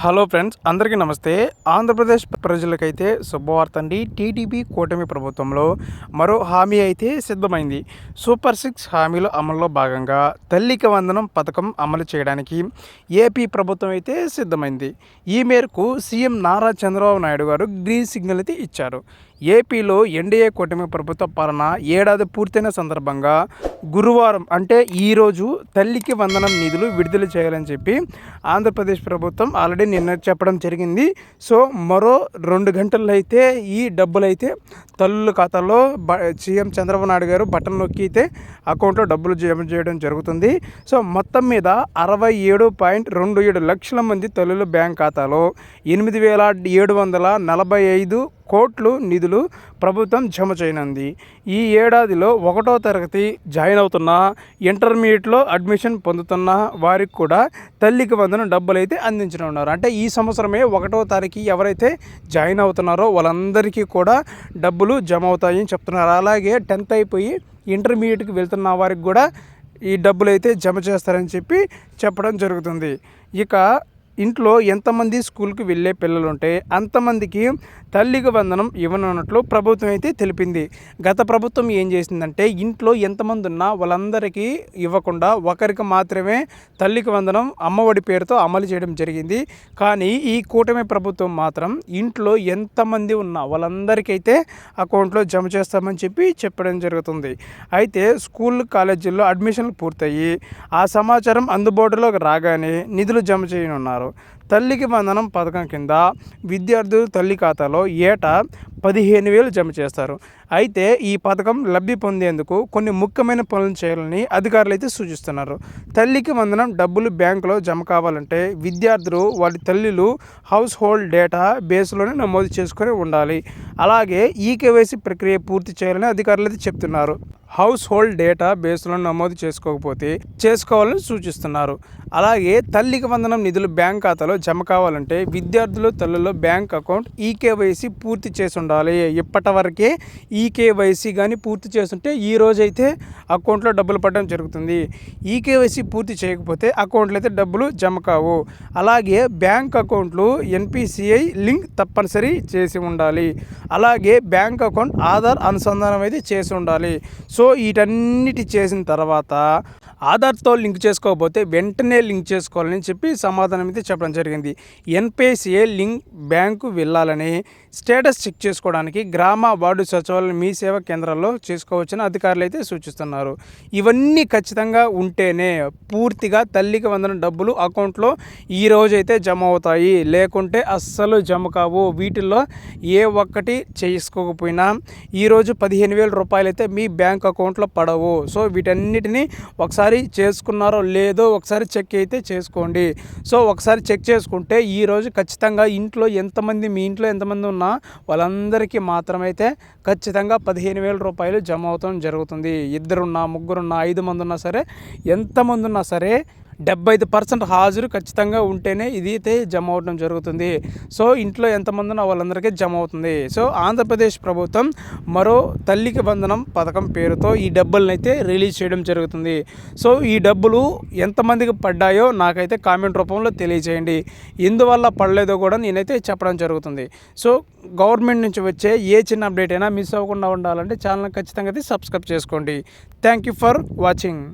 Hello friends, అందరికీ నమస్తే. ఆంధ్రప్రదేశ్ ప్రజలకైతే శుభవార్త అండి. టీడీపీ కూటమి ప్రభుత్వంలో మరో హామీ అయితే సిద్ధమైంది. సూపర్ 6 హామీల అమల్లో భాగంగా తల్లికి వందనం పథకం అమలు చేయడానికి ఏపీ ప్రభుత్వం అయితే సిద్ధమైంది. ఈ మేరకు సీఎం నారా చంద్రబాబు నాయుడు గారు గ్రీన్ సిగ్నల్ అయితే ఇచ్చారు. ఏపీలో ఎన్డీఏ కూటమి ప్రభుత్వ పాలన ఏడాది పూర్తయిన సందర్భంగా గురువారం అంటే ఈరోజు తల్లికి వందనం నిధులు విడుదల చేయాలని చెప్పి ఆంధ్రప్రదేశ్ ప్రభుత్వం ఆల్రెడీ నిన్న చెప్పడం జరిగింది. సో మరో 2 గంటల్లో అయితే ఈ డబ్బులు అయితే తల్లుల ఖాతాలో సీఎం చంద్రబాబు నాయుడు గారు బటన్ నొక్కి అయితే అకౌంట్లో డబ్బులు జమ చేయడం జరుగుతుంది. సో మొత్తం మీద 67.27 లక్షల మంది తల్లుల బ్యాంక్ ఖాతాలో 8,745 కోట్లు నిధులు ప్రభుత్వం జమ చేయనుంది. ఈ ఏడాదిలో 1వ తరగతి జాయిన్ అవుతున్న, ఇంటర్మీడియట్లో అడ్మిషన్ పొందుతున్న వారికి కూడా తల్లికి వందనం డబ్బులు అయితే అందించనున్నారు. అంటే ఈ సంవత్సరమే 1వ తారీఖు ఎవరైతే జాయిన్ అవుతున్నారో వాళ్ళందరికీ కూడా డబ్బులు జమ అవుతాయని చెప్తున్నారు. అలాగే 10th అయిపోయి ఇంటర్మీడియట్కి వెళ్తున్న వారికి కూడా ఈ డబ్బులు అయితే జమ చేస్తారని చెప్పడం జరుగుతుంది. ఇక ఇంట్లో ఎంతమంది స్కూల్కి వెళ్ళే పిల్లలు ఉంటే అంతమందికి తల్లికి వందనం ఇవ్వనున్నట్లు ప్రభుత్వం అయితే తెలిపింది. గత ప్రభుత్వం ఏం చేసిందంటే ఇంట్లో ఎంతమంది ఉన్నా వాళ్ళందరికీ ఇవ్వకుండా ఒకరికి మాత్రమే తల్లికి వందనం అమ్మఒడి పేరుతో అమలు చేయడం జరిగింది. కానీ ఈ కూటమి ప్రభుత్వం మాత్రం ఇంట్లో ఎంతమంది ఉన్నా వాళ్ళందరికైతే అకౌంట్లో జమ చేస్తామని చెప్పడం జరుగుతుంది. అయితే స్కూల్ కాలేజీల్లో అడ్మిషన్లు పూర్తయ్యి ఆ సమాచారం అందుబాటులోకి రాగానే నిధులు జమ చేయనున్నారు. తల్లికి వందనం పథకం కింద విద్యార్థులు తల్లి ఖాతాలో ఏటా 15,000 జమ చేస్తారు. అయితే ఈ పథకం లబ్ధి పొందేందుకు కొన్ని ముఖ్యమైన పనులు చేయాలని అధికారులు అయితే సూచిస్తున్నారు. తల్లికి వందనం డబ్బులు బ్యాంకులో జమ కావాలంటే విద్యార్థులు వారి తల్లులు హౌస్ హోల్డ్ డేటా బేస్లోనే నమోదు చేసుకొని ఉండాలి. అలాగే ఈకేవైసీ ప్రక్రియ పూర్తి చేయాలని అధికారులు అయితే చెప్తున్నారు. హౌస్ హోల్డ్ డేటా బేస్లో నమోదు చేసుకోకపోతే చేసుకోవాలని సూచిస్తున్నారు. అలాగే తల్లికి వందనం నిధులు బ్యాంక్ ఖాతాలో జమ కావాలంటే విద్యార్థులు తల్లుల బ్యాంక్ అకౌంట్ ఈకేవైసీ పూర్తి చేసి ఉండాలి. ఇప్పటి వరకే ఈకేవైసీ కానీ పూర్తి చేస్తుంటే ఈ రోజైతే అకౌంట్లో డబ్బులు పడడం జరుగుతుంది. ఈకేవైసీ పూర్తి చేయకపోతే అకౌంట్లో అయితే డబ్బులు జమ కావు. అలాగే బ్యాంక్ అకౌంట్లు ఎన్పిసిఐ లింక్ తప్పనిసరి చేసి ఉండాలి. అలాగే బ్యాంక్ అకౌంట్ ఆధార్ అనుసంధానం అయితే చేసి ఉండాలి. సో వీటన్నిటి చేసిన తర్వాత ఆధార్తో లింక్ చేసుకోకపోతే వెంటనే లింక్ చేసుకోవాలని సమాధానం అయితే చెప్పడం జరిగింది. ఎన్పిసిఐ లింక్ బ్యాంకు వెళ్ళాలని స్టేటస్ చెక్ చేసుకోవడానికి గ్రామ వార్డు సచివాలయం మీ సేవా కేంద్రాల్లో చేసుకోవచ్చని అధికారులు అయితే సూచిస్తున్నారు. ఇవన్నీ ఖచ్చితంగా ఉంటేనే పూర్తిగా తల్లికి వందనం డబ్బులు అకౌంట్లో ఈ రోజైతే జమ అవుతాయి. లేకుంటే అస్సలు జమ కావు. వీటిల్లో ఏ ఒక్కటి చేసుకోకపోయినా ఈరోజు 15,000 రూపాయలు అయితే మీ బ్యాంక్ అకౌంట్లో పడవు. సో వీటన్నిటిని ఒకసారి చేసుకున్నారో లేదో ఒకసారి చెక్ అయితే చేసుకోండి. సో ఒకసారి చెక్ చేసుకుంటే ఈరోజు ఖచ్చితంగా మీ ఇంట్లో ఎంతమంది ఉన్నా వాళ్ళందరికీ మాత్రమైతే ఖచ్చితంగా 15,000 రూపాయలు జమ అవటం జరుగుతుంది. 2 ముగ్గురున్నా 5 మంది ఉన్నా సరే, ఎంతమంది ఉన్నా సరే 75% హాజరు ఖచ్చితంగా ఉంటేనే ఇది అయితే జమ అవడం జరుగుతుంది. సో ఇంట్లో ఎంతమంది ఉన్నా వాళ్ళందరికీ జమ అవుతుంది. సో ఆంధ్రప్రదేశ్ ప్రభుత్వం మరో తల్లికి వందనం పథకం పేరుతో ఈ డబ్బులను అయితే రిలీజ్ చేయడం జరుగుతుంది. సో ఈ డబ్బులు ఎంతమందికి పడ్డాయో నాకైతే కామెంట్ రూపంలో తెలియజేయండి. ఎందువల్ల పడలేదో కూడా నేనైతే చెప్పడం జరుగుతుంది. సో గవర్నమెంట్ నుంచి వచ్చే ఏ చిన్న అప్డేట్ అయినా మిస్ అవ్వకుండా ఉండాలంటే ఛానల్ ఖచ్చితంగా అయితే సబ్స్క్రైబ్ చేసుకోండి. Thank you for watching.